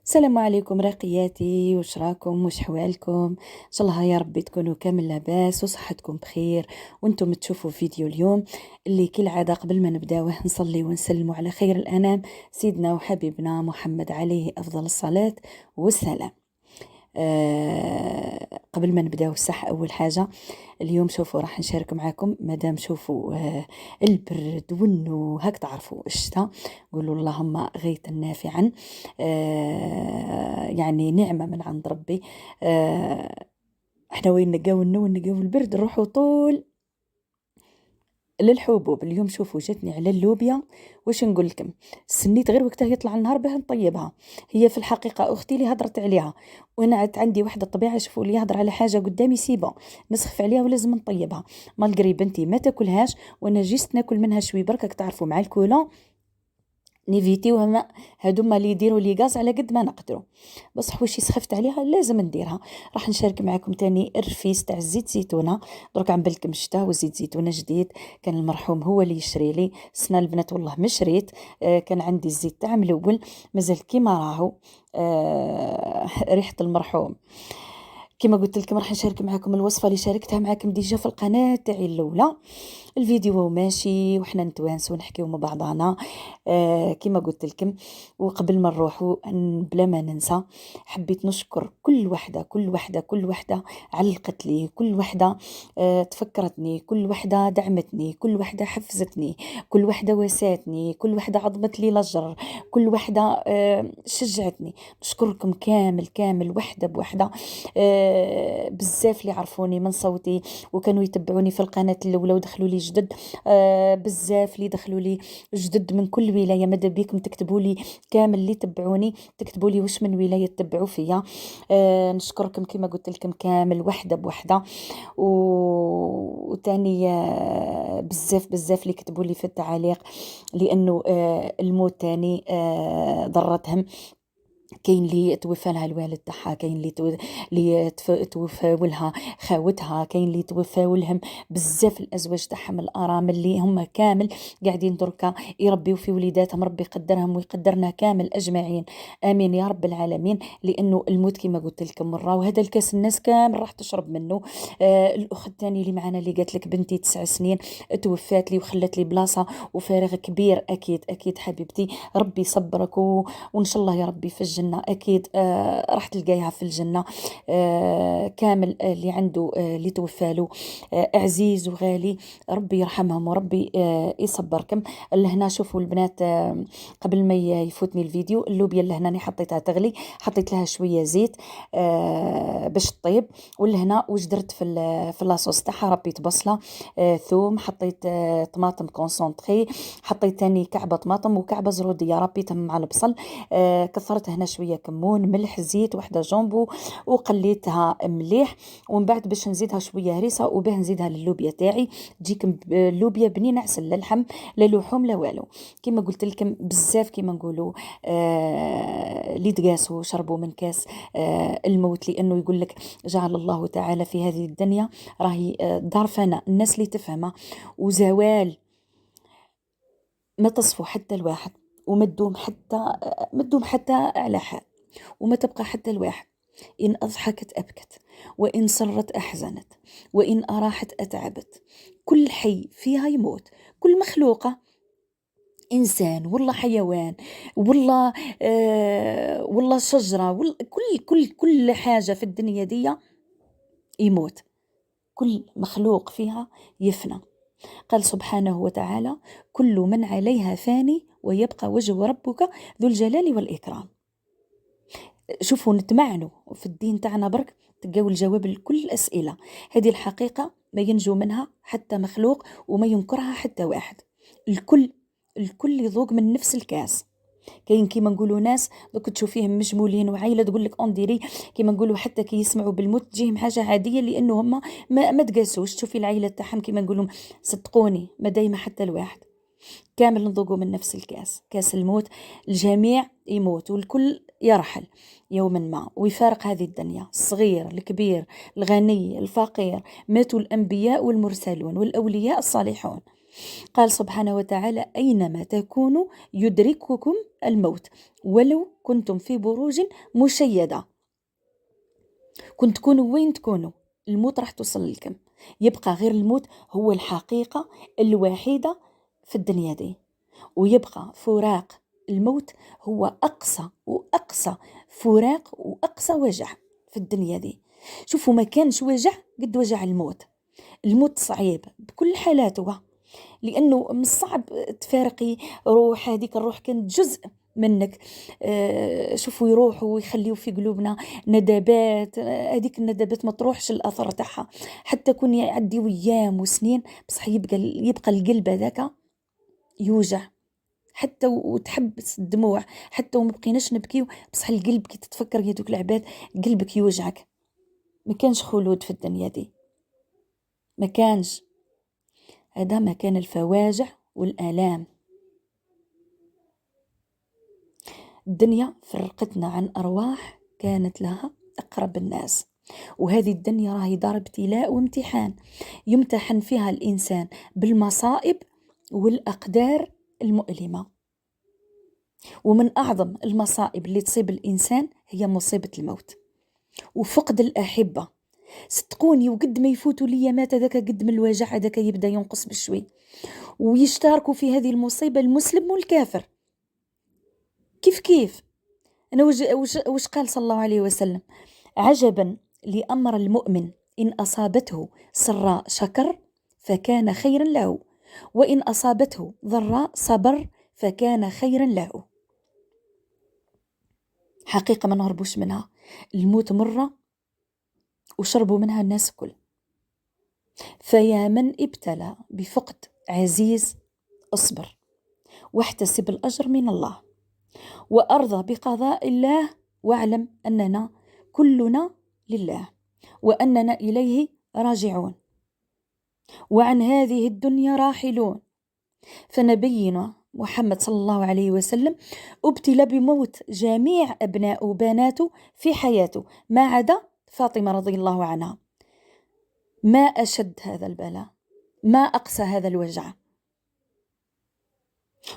السلام عليكم راقياتي، واش راكم؟ واش حوالكم؟ ان شاء الله يا ربي تكونوا كامل لاباس وصحتكم بخير. وانتم تشوفوا فيديو اليوم اللي كالعاده قبل ما نبداوه نصلي ونسلموا على خير الانام سيدنا وحبيبنا محمد عليه افضل الصلاه والسلام. قبل ما نبداو الصح اول حاجه اليوم شوفوا راح نشارك معاكم مادام شوفوا البرد والنو هاك تعرفوا الشتاء. قولوا اللهم غيثا نافعا. يعني نعمه من عند ربي. احنا وين نلقاو النو ونلقاو البرد نروحوا طول للحبوب. اليوم شوفوا جاتني على اللوبيا. واش نقول لكم؟ سنيت غير وقتها يطلع النهار باه نطيبها. هي في الحقيقه اختي اللي هضرت عليها، وانا عندي واحده الطبيعه شوفوا اللي يهضر على حاجه قدامي سيبا نسخف عليها ولازم نطيبها. مالقري بنتي ما تاكلهاش وانا جيست ناكل منها شوي برك تعرفوا مع الكولا نيفيتيو هما هادوما اللي يديروا لي غاز على قد ما نقدروا. بصح واش سخفت عليها لازم نديرها. راح نشارك معكم تاني الرفيس تاع الزيت زيتونه. درك عم بالكم الشتا وزيت زيتونه جديد كان المرحوم هو اللي يشري لي سنا البنات والله ما شريت. كان عندي الزيت تاع ملول مازال كيما راهو. ريحه المرحوم. كما قلت لكم راح نشارك معكم الوصفه اللي شاركتها معكم ديجا في القناه تاعي الاولى. الفيديو ماشي وحنا نتوانسوا ونحكيو مع بعضنا. كما قلت لكم. وقبل ما نروحوا بلا ما ننسى حبيت نشكر كل وحده علقت لي، كل وحده تفكرتني، كل وحده دعمتني، كل وحده حفزتني، كل وحده واساتني، كل وحده عظمت لي لجر، كل وحده شجعتني. نشكركم كامل كامل وحده بوحده. بزاف اللي عرفوني من صوتي وكانوا يتبعوني في القناه الاولى ودخلوا لي جدد. بزاف اللي دخلوا لي جدد من كل ولايه. ماذا بيكم تكتبوا لي كامل اللي تبعوني تكتبوا لي واش من ولايه تتبعوا فيا. نشكركم كما قلت لكم كامل وحده بوحده. وتاني بزاف اللي كتبوا لي في التعاليق لانه الموت تاني ضرتهم. كاين اللي توفى لها الوالد تاعها، كاين اللي توفى ولها خاوتها، كاين اللي توفى ولهم بزاف الازواج تاعهم الارامل اللي هم كامل قاعدين دركا يربيو في وليداتهم. ربي يقدرهم ويقدرنا كامل اجمعين امين يا رب العالمين. لانه الموت كما قلت لكم مره وهذا الكاس الناس كامل راح تشرب منه. الاخت الثاني اللي معنا اللي قالت لك بنتي 9 سنين توفات لي وخلت لي بلاصه وفارغ كبير. اكيد حبيبتي ربي يصبرك وان شاء الله يا ربي في الجنة اكيد راح تلقايها في الجنة. كامل اللي عنده اللي توفى له عزيز وغالي ربي يرحمهم وربي يصبركم. لهنا شوفوا البنات قبل ما يفوتني الفيديو اللوبيا اللي هنا حطيتها تغلي حطيت لها شوية زيت باش تطيب. ولهنا واش درت في لاصوص تاعها ربيت بصلة ثوم حطيت طماطم كونسونطري حطيت تاني كعبة طماطم وكعبة زرودية ربيتهم مع البصل. كثرت هنا شويه كمون ملح زيت وحده جامبو وقليتها مليح. ومن بعد باش نزيدها شويه هريسه وباه نزيدها للوبيا تاعي تجيك اللوبيا بنينه عسل لا لحم لا لحوم لا والو. كما قلت لكم بزاف كما نقولوا اللي تقاسوا شربوا من كاس الموت. لانه يقول لك جعل الله تعالى في هذه الدنيا راهي دار فناء الناس اللي تفهمها وزوال ما تصفو حتى الواحد وما تدوم حتى على حال وما تبقى حتى الواحد. إن أضحكت أبكت وإن سرت أحزنت وإن أراحت أتعبت. كل حي فيها يموت، كل مخلوقة إنسان والله حيوان والله شجرة كل حاجة في الدنيا دي يموت. كل مخلوق فيها يفنى. قال سبحانه وتعالى كل من عليها فاني ويبقى وجه ربك ذو الجلال والإكرام. شوفوا نتمعنوا في الدين تاعنا برك تلقاو الجواب لكل الأسئلة. هذه الحقيقة ما ينجو منها حتى مخلوق وما ينكرها حتى واحد. الكل يذوق من نفس الكاس. كاين كيما نقولوا ناس دوك تشوفيهم مجمولين وعائله تقول لك انديري كيما نقولوا حتى كي يسمعوا بالموت تجيهم حاجه عاديه لانه هم ما تقاسوش. تشوفي العائله تاعهم كيما نقولوا صدقوني ما دايما حتى الواحد كامل نذوقوا من نفس الكاس كاس الموت. الجميع يموت والكل يرحل يوما ما ويفارق هذه الدنيا. الصغير الكبير الغني الفقير ماتوا الأنبياء والمرسلون والأولياء الصالحون. قال سبحانه وتعالى: أينما تكونوا يدرككم الموت ولو كنتم في بروج مشيدة. كنت تكونوا وين تكونوا، الموت راح توصل لكم. يبقى غير الموت هو الحقيقة الوحيدة في الدنيا دي، ويبقى فراق الموت هو أقصى وأقصى فراق وأقصى وجع في الدنيا دي. شوفوا، ما كانش وجع قد وجع الموت. الموت صعيب بكل حالاته، لأنه من الصعب تفارقي روح، هذيك الروح كانت جزء منك. شوفوا، يروحوا ويخليوا في قلوبنا ندبات، هذيك الندبات ما تروحش الأثر تاعها حتى كون يعدي أيام وسنين، بصح يبقى القلب هذاك يوجع، حتى وتحبس الدموع، حتى وما بقيناش نبكيو، بصح القلب كي تتفكر هذوك العباد قلبك يوجعك. ما كانش خلود في الدنيا دي، ما كانش. هذا مكان الفواجع والآلام. الدنيا فرقتنا عن أرواح كانت لها أقرب الناس، وهذه الدنيا راهي دار ابتلاء وامتحان، يمتحن فيها الإنسان بالمصائب والأقدار المؤلمة. ومن أعظم المصائب اللي تصيب الإنسان هي مصيبة الموت وفقد الأحبة. صدقوني، وقد ما يفوتوا لي مات هذاك قد من الوجع هذاك يبدأ ينقص بشوي، ويشتاركوا في هذه المصيبة المسلم والكافر كيف. أنا وش قال صلى الله عليه وسلم: عجبا لأمر المؤمن، إن أصابته سراء شكر فكان خيرا له، وإن أصابته ضراء صبر فكان خيرا له. حقيقة ما نهربوش منها، الموت مرة وشربوا منها الناس كل. فيا من ابتلى بفقد عزيز اصبر، واحتسب الأجر من الله، وأرضى بقضاء الله، واعلم أننا كلنا لله، وأننا إليه راجعون، وعن هذه الدنيا راحلون. فنبينا محمد صلى الله عليه وسلم ابتلى بموت جميع أبناء وبناته في حياته ما عدا فاطمة رضي الله عنها. ما أشد هذا البلاء، ما أقسى هذا الوجع.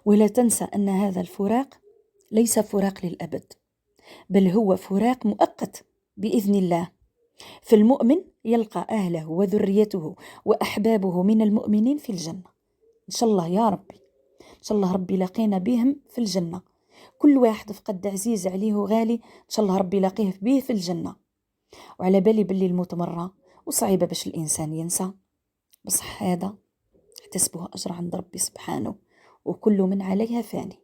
ولا تنسى أن هذا الفراق ليس فراق للأبد، بل هو فراق مؤقت بإذن الله. فالمؤمن يلقى أهله وذريته وأحبابه من المؤمنين في الجنة إن شاء الله يا ربي، إن شاء الله ربي لاقينا بهم في الجنة. كل واحد فقد عزيز عليه غالي، إن شاء الله ربي لاقيه به في الجنة. وعلى بالي باللي الموت مرة وصعيبة باش الإنسان ينسى، بصح هذا احتسبه أجر عند ربي سبحانه، وكل من عليها فاني.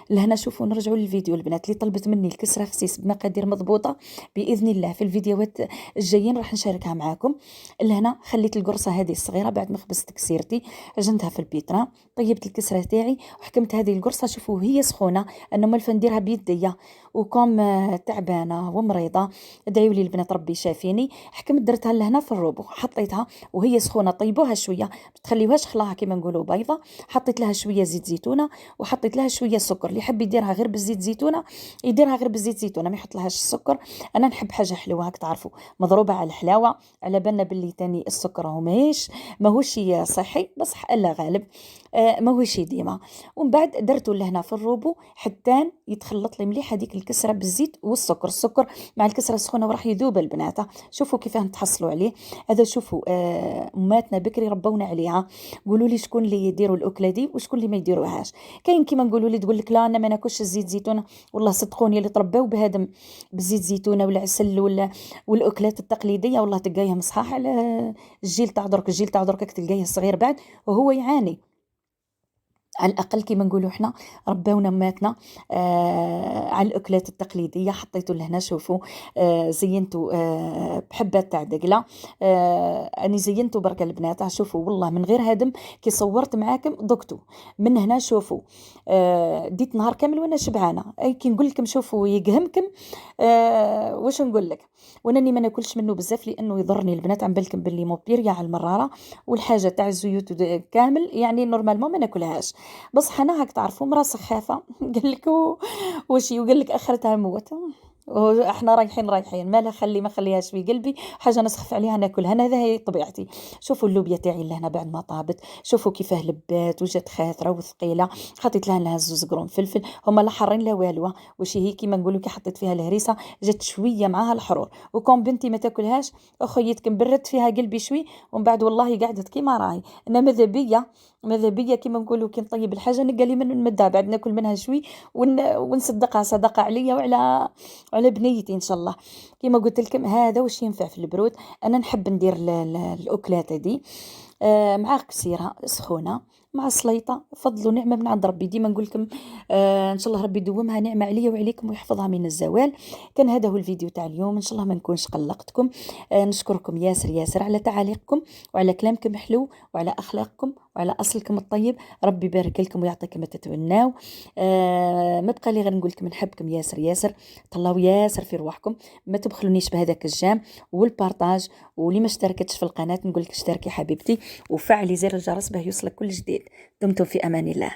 لهنا شوفوا، نرجعوا للفيديو. البنات اللي طلبت مني الكسرة خسيس بمقادير مضبوطة بإذن الله في الفيديوهات الجايين راح نشاركها معاكم. لهنا خليت القرصة هذه الصغيرة بعد ما خبزت كسيرتي، عجنتها في البيترا، طيبت الكسرة تاعي وحكمت هذه القرصة. شوفوا هي سخونة، أنا مالفة نديرها بيديا وكم تعبانة ومريضة، ادعيوا لي البنات ربي شافيني. حكمت درتها لهنا في الروبو، حطيتها وهي سخونة، طيبوها شوية، ما تخليوهاش خلاها كما نقولوا بيضة. حطيت لها شوية زيت زيتونة وحطيت لها شوية سكر. اللي يحب يديرها غير بالزيت زيتونة يديرها غير بالزيت زيتونة، ما يحط لهاش السكر. انا نحب حاجه حلوه هاك تعرفوا، مضروبه على الحلاوه. على بالنا باللي تاني السكر هو ماهوش صحي، بصح الا غالب ماهوش ديما. ومن بعد درته لهنا في الروبو حتى يتخلط لي مليح هذيك الكسره بالزيت والسكر. السكر مع الكسره السخونه وراح يذوب البنات. شوفوا كيفاه نتحصلوا عليه هذا. شوفوا اماتنا بكري ربونا عليها. قولوا لي شكون اللي يديروا الاكله دي وشكون اللي ما يديروهاش. كاين كيما نقولوا لي تقول لك لا انا ما ناكلش الزيت زيتون، والله صدقوني اللي تربوا بهذا بالزيت زيتونه والعسل والاكلات التقليديه والله تلقايها مصحاح على الجيل تاع درك. الجيل تاع درك تلقايه صغير بعد وهو يعاني. على الأقل كما نقولوا إحنا رباونا ماتنا على الأكلات التقليدية. حطيتوا لهنا شوفوا زينتوا بحبات تاع دقلة. أنا زينتوا برك البنات. شوفوا والله من غير هدم كي صورت معاكم ضقتوا من هنا. شوفوا ديت نهار كامل وأنا شبعانة. أي كي نقول لكم شوفوا يقهمكم واش نقول لك. وأنني ما ناكلش منه بزاف لأنه يضرني البنات. عم بالكم باللي موبيريا على المرارة والحاجة تاع الزيوت كامل يعني نورمالمون ما ناكلهاش. بصح انا هاك تعرفوا مرا سخافه قال لك وشي وقال لك اخرتها موت. وإحنا رايحين مالها، ما خليهاش في قلبي حاجة نسخف عليها ناكلها، أنا هذا هي طبيعتي. شوفوا اللوبيا تاعي اللي هنا بعد ما طابت، شوفوا كيفاه لبات وجات خاثرة وثقيلة. حطيت لها زوز قرون فلفل، هما لا حارين لا والو، واش هي كيما نقولوا كي حطيت فيها الهريسة جات شوية معاها الحرور. وكون بنتي ما تاكلهاش أخيتكم بردت فيها قلبي شوي، ومن بعد والله قعدت كيما راهي. أنا ماذا بيا كيما نقولوا كي نطيب الحاجة نلقى لي من نمدها بعد ناكل منها شوي، ونصدقها صدقة عليا وعلى بنيتي إن شاء الله. كيما قلت لكم هذا واش ينفع في البرود. أنا نحب ندير الأكلات هذه مع كسيرة سخونة مع سليطة، فضل ونعمة من عند ربي. ديما نقول لكم إن شاء الله ربي يدومها نعمة عليا وعليكم ويحفظها من الزوال. كان هذا هو الفيديو تاع اليوم، إن شاء الله ما نكونش قلقتكم. نشكركم ياسر ياسر على تعاليقكم وعلى كلامكم حلو وعلى أخلاقكم وعلى أصلكم الطيب. ربي يبارك لكم ويعطيكم ما تتمناو. ما بقى لي غير نقول لكم نحبكم ياسر ياسر، طلعوا ياسر في رواحكم، ما تبخلونيش بهذاك الجام والبارطاج. واللي ما اشتركتش في القناة نقول لك اشتركي حبيبتي وفعلي زر الجرس باه يوصلك كل جديد. دمتم في أمان الله.